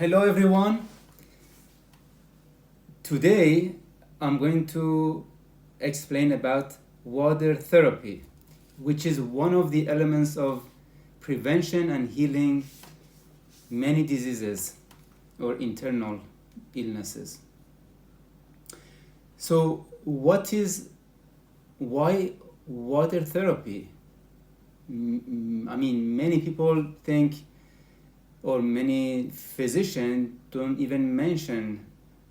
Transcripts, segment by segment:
Hello everyone. Today I'm going to explain about water therapy, which is one of the elements of prevention and healing many diseases or internal illnesses. So why water therapy? Many people think, or many physicians don't even mention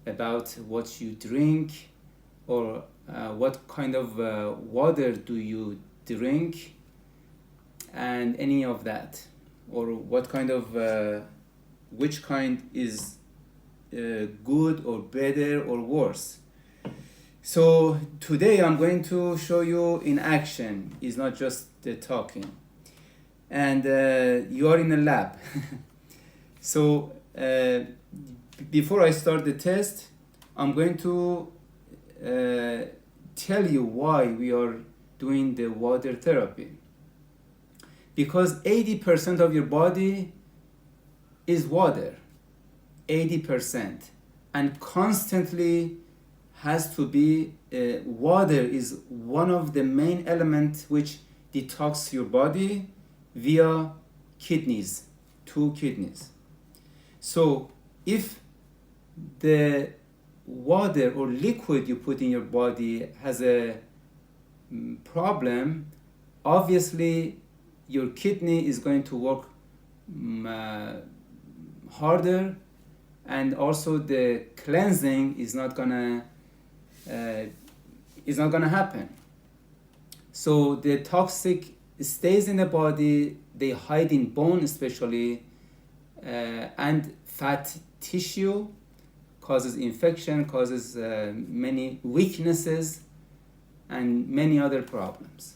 about what you drink or what kind of water do you drink and any of that, or what kind of which kind is good or better or worse. So today I'm going to show you in action. It's not just the talking. And you are in a lab. So before I start the test, I'm going to tell you why we are doing the water therapy. Because 80% of your body is water, 80%, and constantly has to be water is one of the main elements which detox your body via kidneys, 2 kidneys. So if the water or liquid you put in your body has a problem, obviously your kidney is going to work harder, and also the cleansing is not gonna happen. So the toxic stays in the body, they hide in bone especially, and fat tissue, causes infection, causes many weaknesses and many other problems.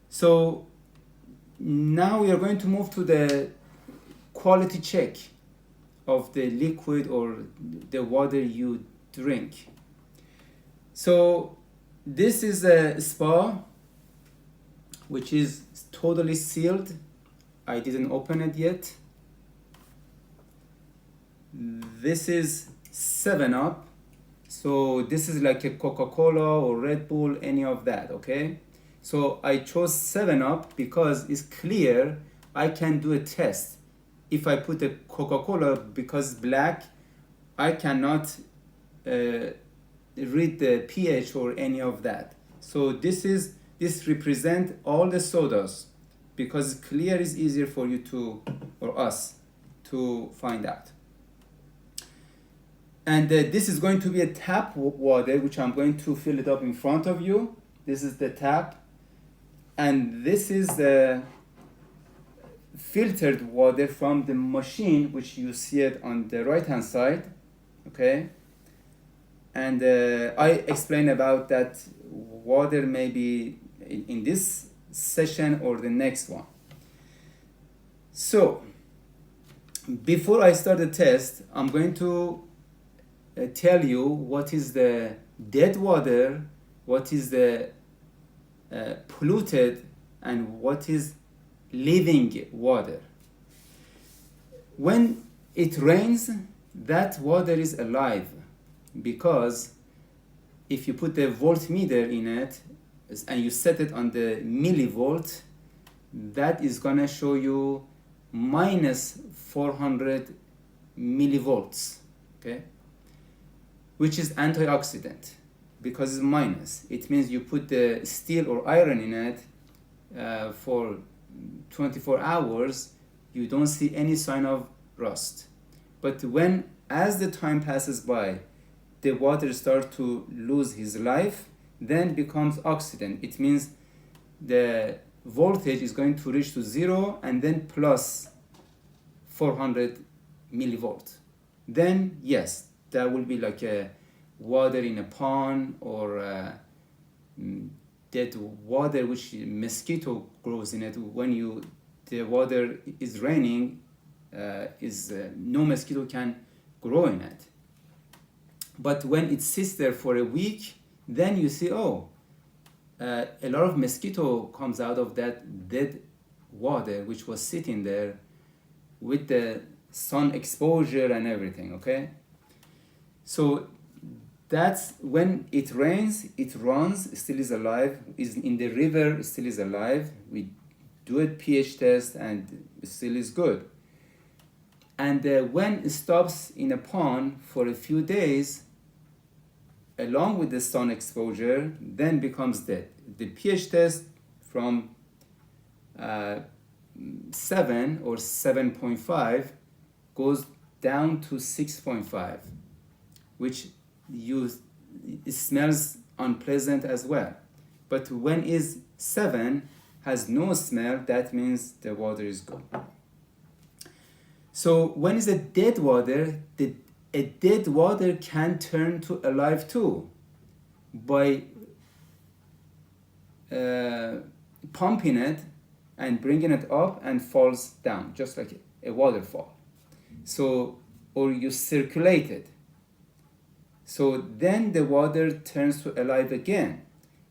So now we are going to move to the quality check of the liquid or the water you drink. So this is a spa which is totally sealed. I didn't open it yet. This is 7-Up. So this is like a Coca-Cola or Red Bull, any of that, okay? So I chose 7-Up because it's clear I can do a test. If I put a Coca-Cola, because black, I cannot read the pH or any of that. So this represents all the sodas, because clear is easier for you or us to find out. And this is going to be a tap water, which I'm going to fill it up in front of you. This is the tap. And this is the filtered water from the machine, which you see it on the right hand side, okay? And I explain about that water maybe in this session or the next one. So before I start the test, I'm going to tell you what is the dead water, what is the polluted, and what is living water. When it rains, that water is alive, because if you put the voltmeter in it and you set it on the millivolt, that is gonna show you minus 400 millivolts, okay? Which is antioxidant, because it's minus. It means you put the steel or iron in it for 24 hours, you don't see any sign of rust. But as the time passes by, the water starts to lose his life, then becomes oxidant. It means the voltage is going to reach to 0 and then plus 400 millivolt. Then yes, that will be like a water in a pond, or dead water which mosquito grows in it. When the water is raining, no mosquito can grow in it. But when it sits there for a week, then you see, a lot of mosquito comes out of that dead water which was sitting there with the sun exposure and everything, okay? So that's when it rains, it runs, still is alive, is in the river, still is alive. We do a pH test and it still is good. And when it stops in a pond for a few days, along with the sun exposure, then becomes dead. The pH test from 7 or 7.5 goes down to 6.5, which it smells unpleasant as well. But when is 7 has no smell, that means the water is good. So when is a dead water, a dead water can turn to alive too by pumping it and bringing it up and falls down, just like a waterfall. So, or you circulate it. So then the water turns to alive again.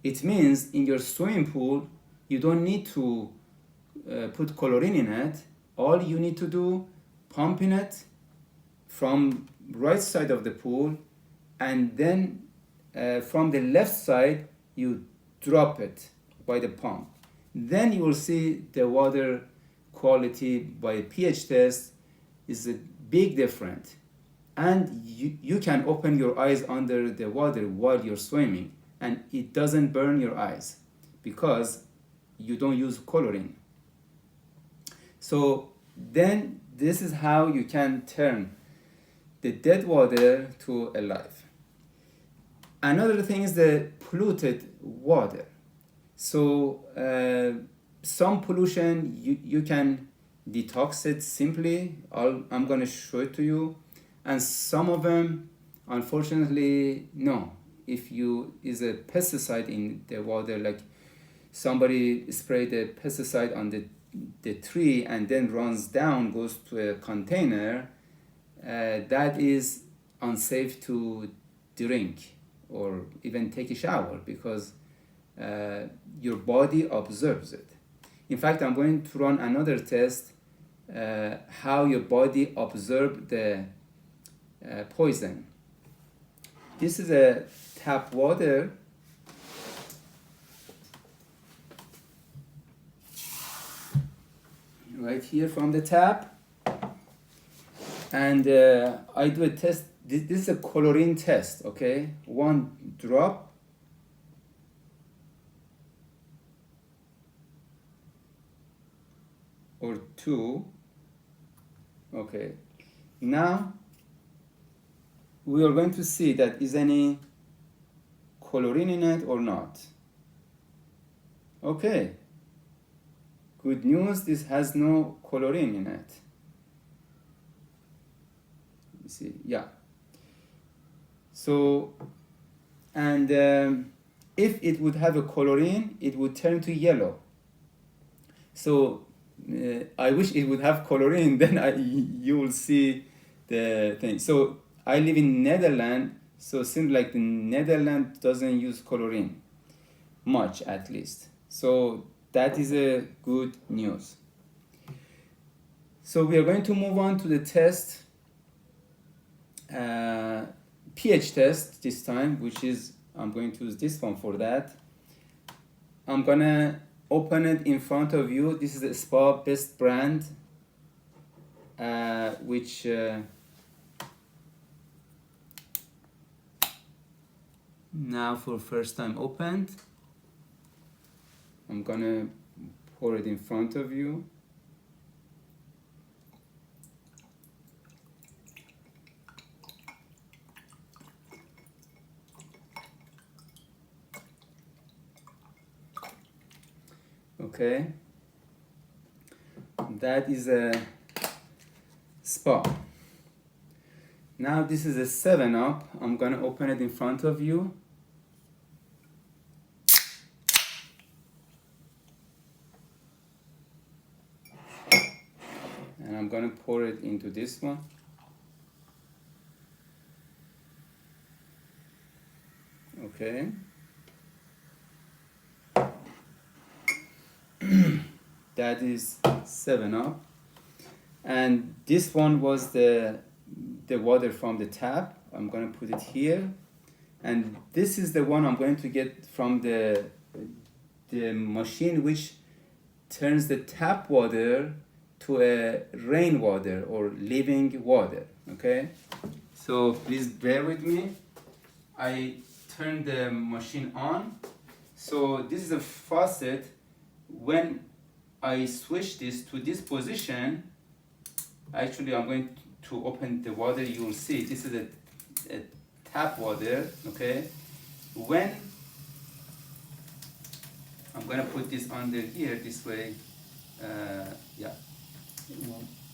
It means in your swimming pool, you don't need to put chlorine in it. All you need to do, pumping it from right side of the pool, and then from the left side, you drop it by the pump. Then you will see the water quality by pH test is a big difference. And you can open your eyes under the water while you're swimming, and it doesn't burn your eyes because you don't use chlorine. So then this is how you can turn the dead water to alive. Another thing is the polluted water. So some pollution you can detox it simply. I'm going to show it to you. And some of them, unfortunately, no. If you is a pesticide in the water, like somebody sprayed a pesticide on the tree and then runs down, goes to a container, that is unsafe to drink or even take a shower because your body absorbs it. In fact, I'm going to run another test, how your body absorbs the poison. This is a tap water. Right here from the tap. And I do a test. This is a chlorine test, okay? 1 drop. Or 2. Okay. Now we are going to see that is any chlorine in it or not. Okay. Good news, this has no chlorine in it. You see, yeah. So, and if it would have a chlorine, it would turn to yellow. So I wish it would have chlorine, then you will see the thing. So I live in Netherlands, so it seems like the Netherlands doesn't use chlorine much, at least. So that is a good news. So we are going to move on to the test, pH test this time, which is, I'm going to use this one for that. I'm gonna open it in front of you. This is the Spa Best brand, which now for first time opened. I'm gonna pour it in front of you. Okay, that is a Spa. Now this is a 7-Up. I'm gonna open it in front of you. And I'm gonna pour it into this one. Okay. That is 7-Up. And this one was the water from the tap. I'm going to put it here. And this is the one I'm going to get from the machine, which turns the tap water to a rainwater or living water. Okay, so please bear with me. I turn the machine on. So this is a faucet. When I switch this to this position, actually I'm going to open the water. You will see this is a tap water. Okay, when I'm gonna put this under here this way. Yeah,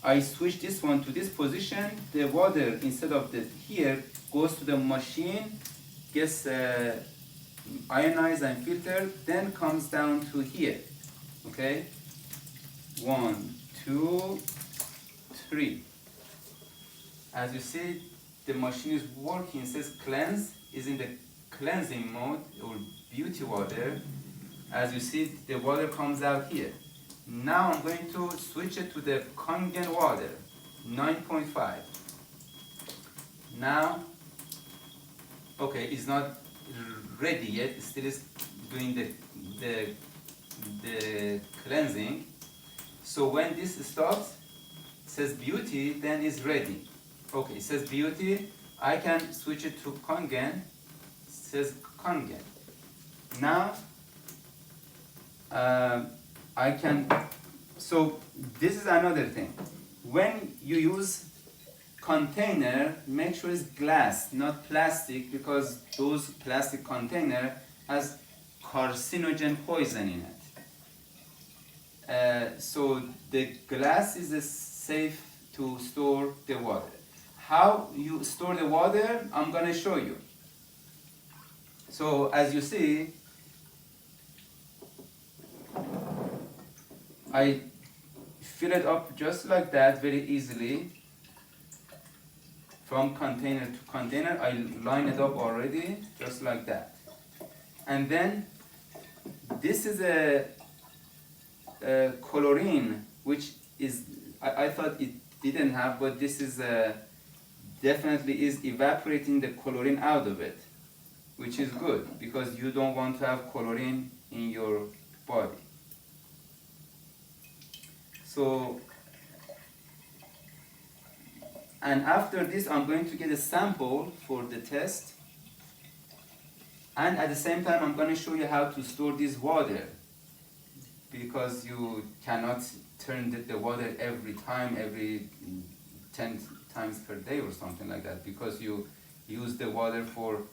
I switch this one to this position. The water, instead of the here, goes to the machine, gets ionized and filtered, then comes down to here. Okay, 1, 2, 3. As you see, the machine is working. It says cleanse, is in the cleansing mode or beauty water. As you see, the water comes out here. Now I'm going to switch it to the Kangen water, 9.5. Now, okay, it's not ready yet. It still is doing the cleansing. So when this stops, it says beauty, then it's ready. Okay, it says beauty. I can switch it to Kangen. It says Kangen. Now, I can, so this is another thing. When you use container, make sure it's glass, not plastic, because those plastic container has carcinogen poison in it. So the glass is safe to store the water. How you store the water, I'm gonna show you. So as you see, I fill it up just like that very easily. From container to container, I line it up already, just like that. And then this is a chlorine, which is, I thought it didn't have, but this is definitely is evaporating the chlorine out of it, which is good because you don't want to have chlorine in your body. So, and after this, I'm going to get a sample for the test. And at the same time, I'm going to show you how to store this water, because you cannot turn the water every time, every 10 times per day or something like that, because you use the water for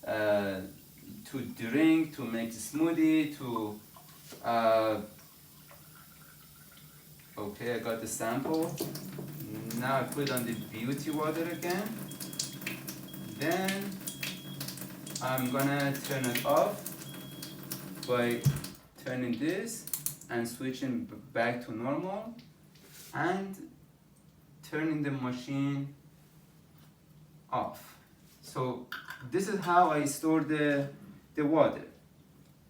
to drink, to make smoothie, to okay, I got the sample. Now I put it on the beauty water again. Then I'm gonna turn it off by turning this and switching back to normal and turning the machine off. So this is how I store the water.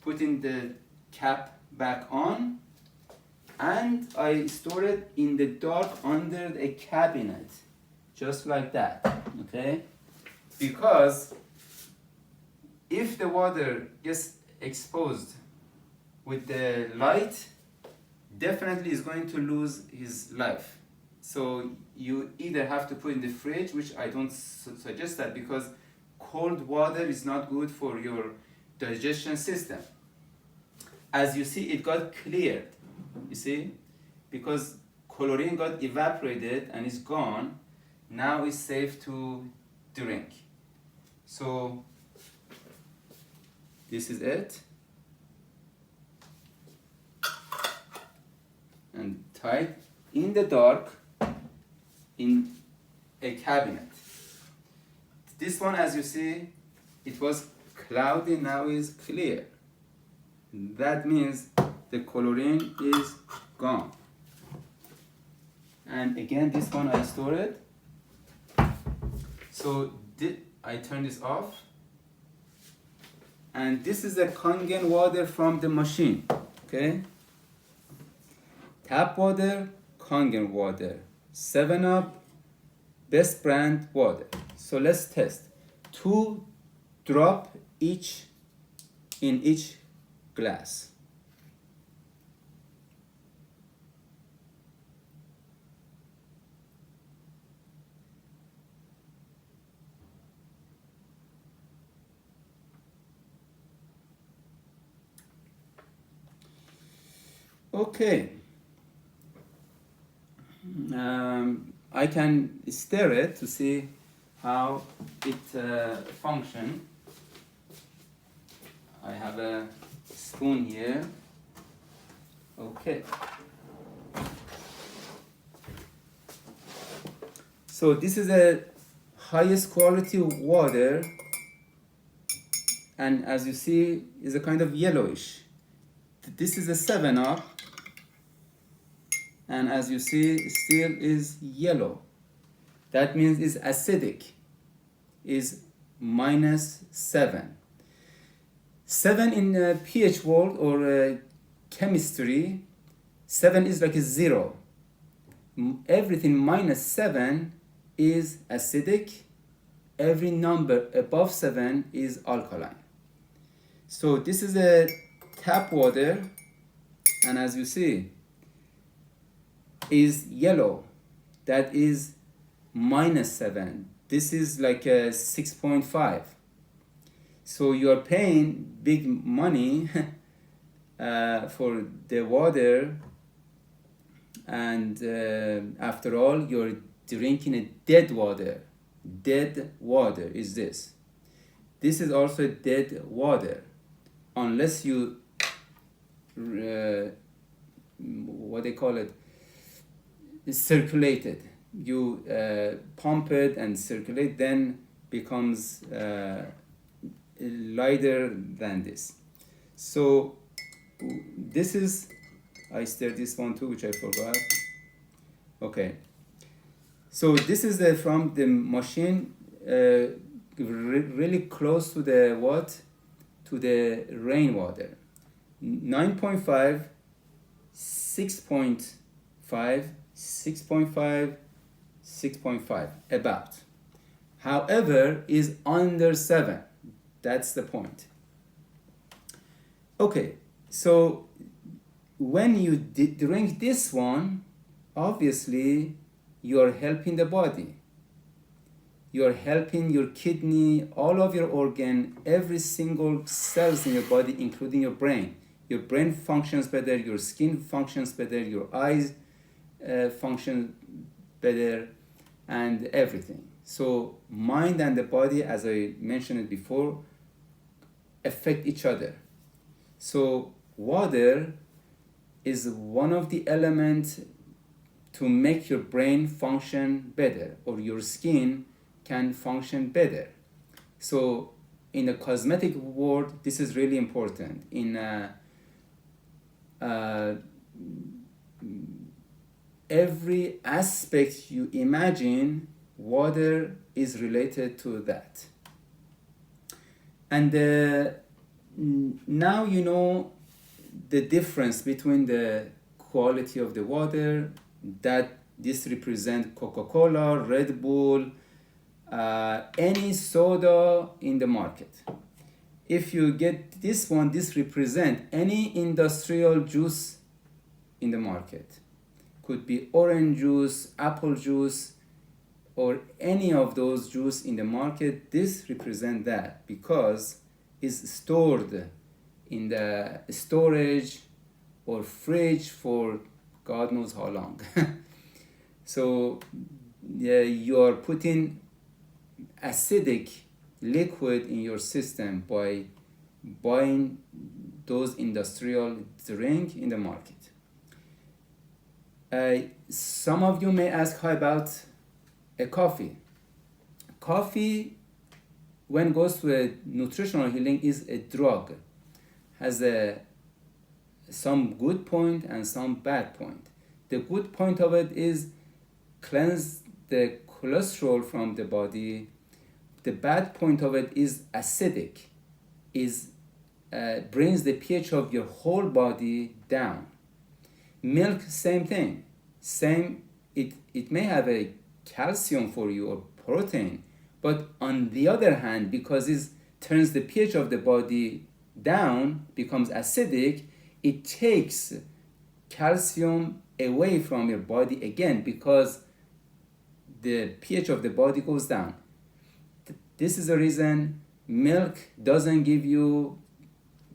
Putting the cap back on, and I store it in the dark under a cabinet, just like that, okay? Because if the water gets exposed with the light, definitely is going to lose his life. So you either have to put in the fridge, which I don't suggest that, because cold water is not good for your digestion system. As you see, it got cleared. You see, because chlorine got evaporated and is gone, now it's safe to drink. So this is it, and tied in the dark in a cabinet. This one, as you see, it was cloudy, now is clear. That means the chlorine is gone. And again, this one I store it. So I turn this off. And this is the Kangen water from the machine. Okay? Tap water, Kangen water. 7-Up, best brand water. So let's test. 2 drop each in each glass. Okay. I can stir it to see how it functions. I have a spoon here. Okay. So this is a highest quality water, and as you see, is a kind of yellowish. This is a 7-Up, and as you see, still is yellow. That means it's acidic, is -7. 7 in pH world or chemistry, 7 is like a 0. Everything -7 is acidic. Every number above 7 is alkaline. So this is a tap water, and as you see, is yellow. That is -7. This is like a 6.5. So you are paying big money for the water, and after all, you're drinking a dead water. Dead water is this. This is also dead water, unless you what they call it, circulate it. You pump it and circulate, then becomes lighter than this. So this is, I stirred this one too, which I forgot. Okay. So this is from the machine, really close to the what? To the rainwater. 9.5, 6.5, 6.5, 6.5, about. However, is under 7. That's the point. Okay, so when you drink this one, obviously you are helping the body. You are helping your kidney, all of your organ, every single cells in your body, including your brain. Your brain functions better, your skin functions better, your eyes function better, and everything. So mind and the body, as I mentioned it before, affect each other. So water is one of the elements to make your brain function better, or your skin can function better. So in the cosmetic world, this is really important. In every aspect you imagine, water is related to that. And now you know the difference between the quality of the water, that this represents Coca-Cola, Red Bull, any soda in the market. If you get this one, this represents any industrial juice in the market. Could be orange juice, apple juice, or any of those juice in the market. This represents that because it's stored in the storage or fridge for God knows how long. So you are putting acidic liquid in your system by buying those industrial drink in the market. Some of you may ask, how about a coffee? Coffee, when goes to a nutritional healing, is a drug. Has some good point and some bad point. The good point of it is cleanse the cholesterol from the body. The bad point of it is acidic, brings the pH of your whole body down. Milk, same thing. Same, it may have a calcium for you or protein, but on the other hand, because it turns the pH of the body down, becomes acidic, it takes calcium away from your body again because the pH of the body goes down. This is the reason milk doesn't give you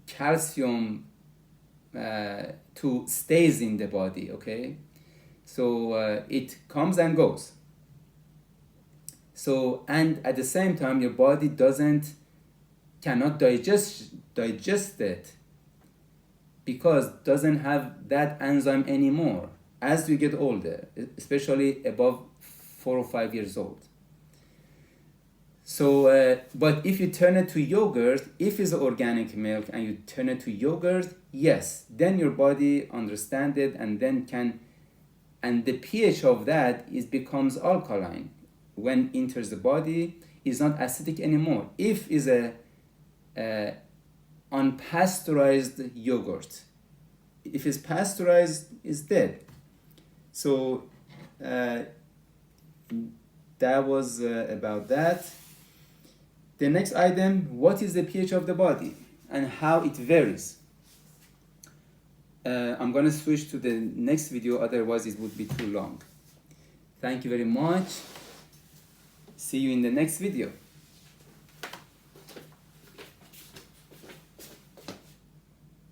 calcium to stays in the body, okay? So it comes and goes. So, and at the same time, your body cannot digest it because doesn't have that enzyme anymore as you get older, especially above 4 or 5 years old. So, but if you turn it to yogurt, if it's organic milk and you turn it to yogurt, yes, then your body understands it and then and the pH of that becomes alkaline. When it enters the body, is not acidic anymore. If is a unpasteurized yogurt, if it's pasteurized, it's dead. So that was about that. The next item, what is the pH of the body and how it varies? I'm going to switch to the next video, otherwise it would be too long. Thank you very much. See you in the next video.